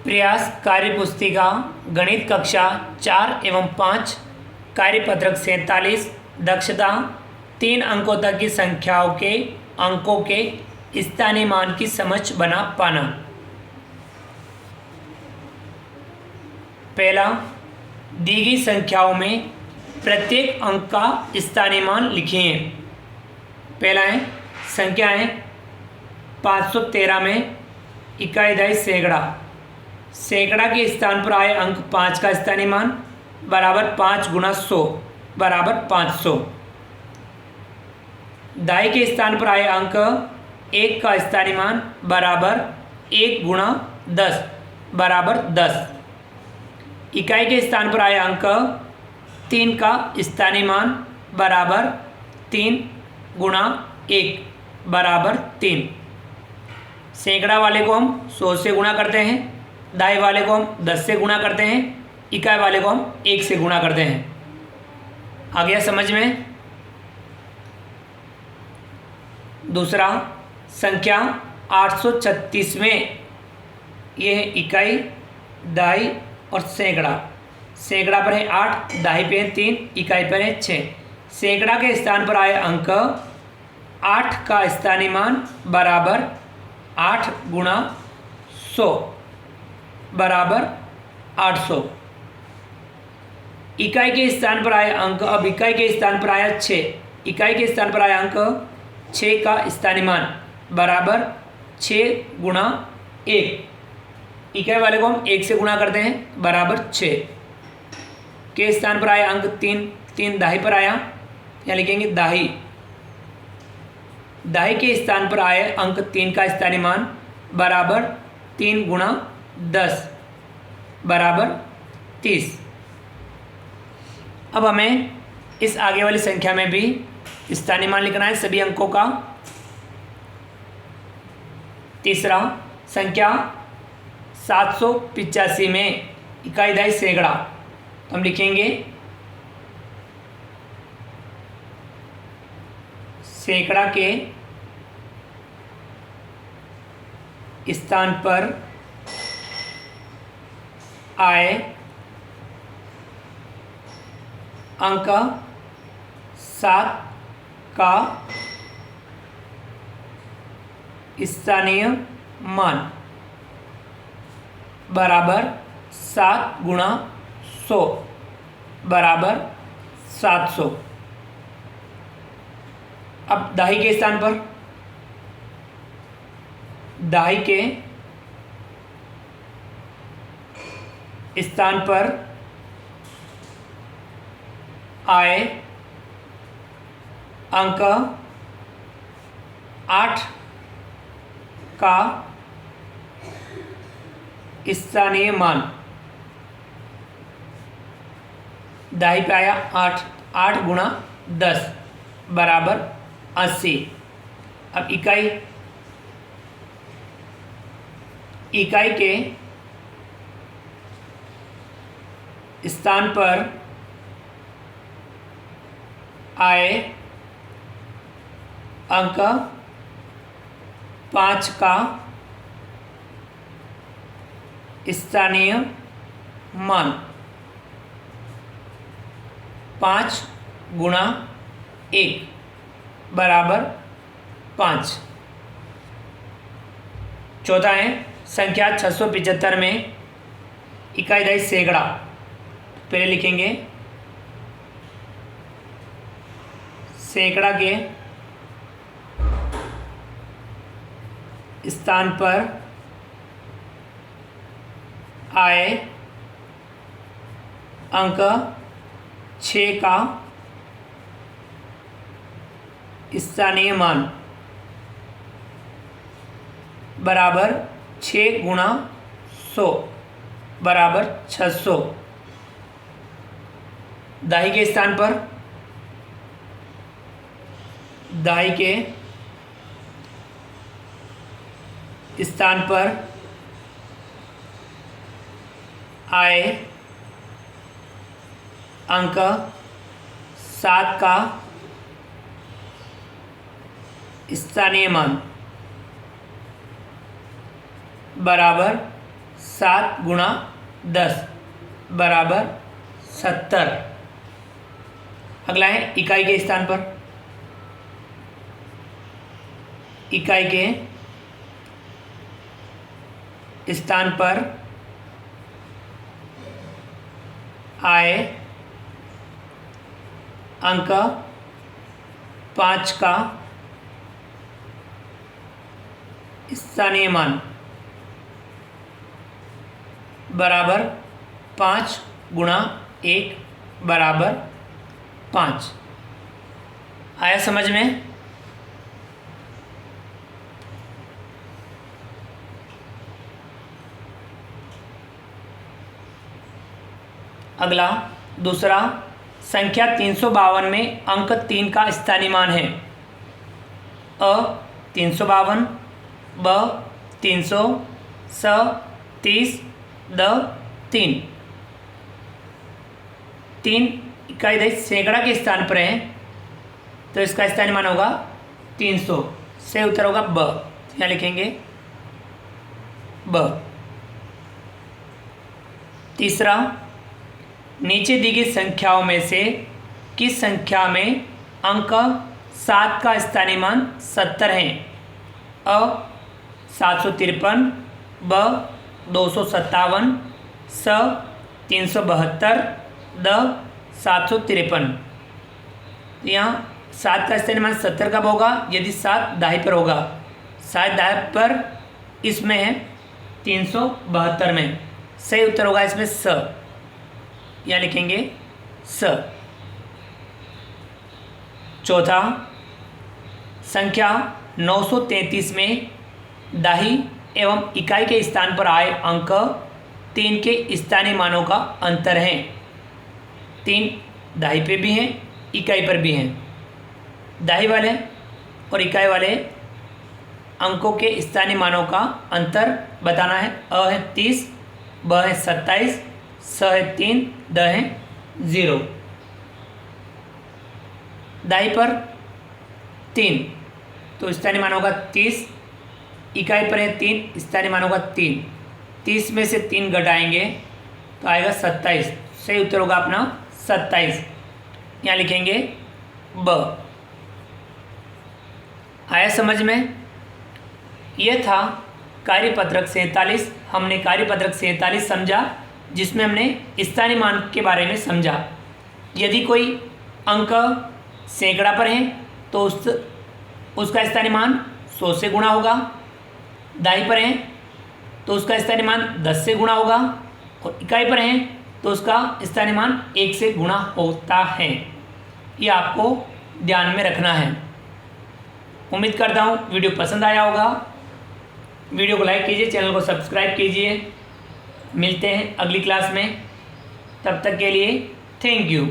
प्रयास कार्य पुस्तिका गणित कक्षा 4 एवं 5 कार्यपत्रक 47 दक्षता 3 अंकों तक की संख्याओं के अंकों के स्थानीय मान की समझ बना पाना। पहला, दी गई संख्याओं में प्रत्येक अंक का स्थानीय मान लिखिए। पहला है संख्या है 513 में इकाई दहाई सैकड़ा। सैकड़ा के स्थान पर आए अंक 5 का स्थानीय मान बराबर 5 गुणा 100 बराबर 500। दहाई के स्थान पर आए अंक 1 का स्थानीय मान बराबर 1 गुणा 10 बराबर 10। इकाई के स्थान पर आए अंक 3 का स्थानीय मान बराबर 3 गुणा 1 बराबर 3। सैकड़ा वाले को हम 100 से गुणा करते हैं, दहाई वाले को हम 10 से गुणा करते हैं, इकाई वाले को हम 1 से गुणा करते हैं। आ गया समझ में। दूसरा, संख्या 836 में ये है इकाई दहाई और सैकड़ा। सैकड़ा पर है 8, दहाई पे है 3, इकाई पर है 6। सैकड़ा के स्थान पर आए अंक 8 का स्थानीय मान बराबर 8 गुणा 100 बराबर 800। इकाई के स्थान पर आए अंक, अब इकाई के स्थान पर आया 6, इकाई के स्थान पर आया अंक 6 का स्थानीय मान बराबर 6 गुणा 1। इकाई वाले को हम 1 से गुणा करते हैं बराबर 6। के स्थान पर आया अंक 3, 3 दहाई पर आया, यहाँ लिखेंगे दहाई। दहाई के स्थान पर आए अंक 3 का स्थानीय मान बराबर 3 गुणा 10 बराबर 30। अब हमें इस आगे वाली संख्या में भी स्थानीय मान लिखना है सभी अंकों का। तीसरा, संख्या 785 में इकाई दहाई सैकड़ा। तो हम लिखेंगे सैकड़ा के स्थान पर आए अंक 7 का स्थानीय मान बराबर 7 गुणा 100 बराबर 700। अब दहाई के स्थान पर, दहाई के स्थान पर आए अंक 8 का स्थानीय मान, दहाई पे आया 8, 8 गुणा 10 बराबर 80। अब इकाई के स्थान पर आए अंक 5 का स्थानीय मान 5 गुणा 1 बराबर 5। चौथा है संख्या 675 में इकाई दहाई सैकड़ा। पहले लिखेंगे सैकड़ा के स्थान पर आए अंक 6 का स्थानीय मान बराबर 6 गुणा 100 बराबर 600। दहाई के स्थान पर, दहाई के स्थान पर आए अंक 7 का स्थानीय मान बराबर 7 गुणा 10 बराबर 70। अगला है इकाई के स्थान पर। इकाई के स्थान पर आए अंक 5 का स्थानीय मान बराबर 5 गुणा 1 बराबर 5। आया समझ में? अगला दूसरा, संख्या 352 में अंक 3 का स्थानीय मान है अ 352, ब 300, स 30, द 3। 3 इकाई दशमलव सैकड़ा के स्थान पर है तो इसका स्थानीय मान होगा 300। से उत्तर होगा ब, यहाँ लिखेंगे ब। तीसरा, नीचे दी गई संख्याओं में से किस संख्या में अंक 7 का स्थानीय मान 70 है? अ 753, ब 257, स 372, द 753। यहाँ 7 का स्थानीय मान 70 कब होगा? यदि 7 दाहिने पर होगा। 7 दाहिने पर इसमें है 372 में। सही उत्तर होगा इसमें स, यहाँ लिखेंगे स। चौथा, संख्या 933 में दाही एवं इकाई के स्थान पर आए अंक 3 के स्थानीय मानों का अंतर है। 3 दाही पे भी हैं, इकाई पर भी हैं। दाही वाले और इकाई वाले अंकों के स्थानीय मानों का अंतर बताना है। अ है 30, ब है 27, स है 3, द है 0। दाई पर 3 तो स्थानीय मान होगा 30, इकाई पर है 3, स्थानीय मान होगा 3। 30 में से 3 घटाएंगे तो आएगा 27। सही उत्तर होगा अपना 27, यहाँ लिखेंगे ब। आया समझ में? यह था कार्यपत्रक 47। हमने कार्यपत्रक 47 समझा, जिसमें हमने स्थानीय मान के बारे में समझा। यदि कोई अंक सैकड़ा पर है तो उसका स्थानीय मान 100 से गुणा होगा। दाई पर है तो उसका स्थानीय मान 10 से गुणा होगा, और इकाई पर है तो उसका स्थानीय मान 1 से गुणा होता है। ये आपको ध्यान में रखना है। उम्मीद करता हूँ वीडियो पसंद आया होगा। वीडियो को लाइक कीजिए, चैनल को सब्सक्राइब कीजिए। मिलते हैं अगली क्लास में, तब तक के लिए थैंक यू।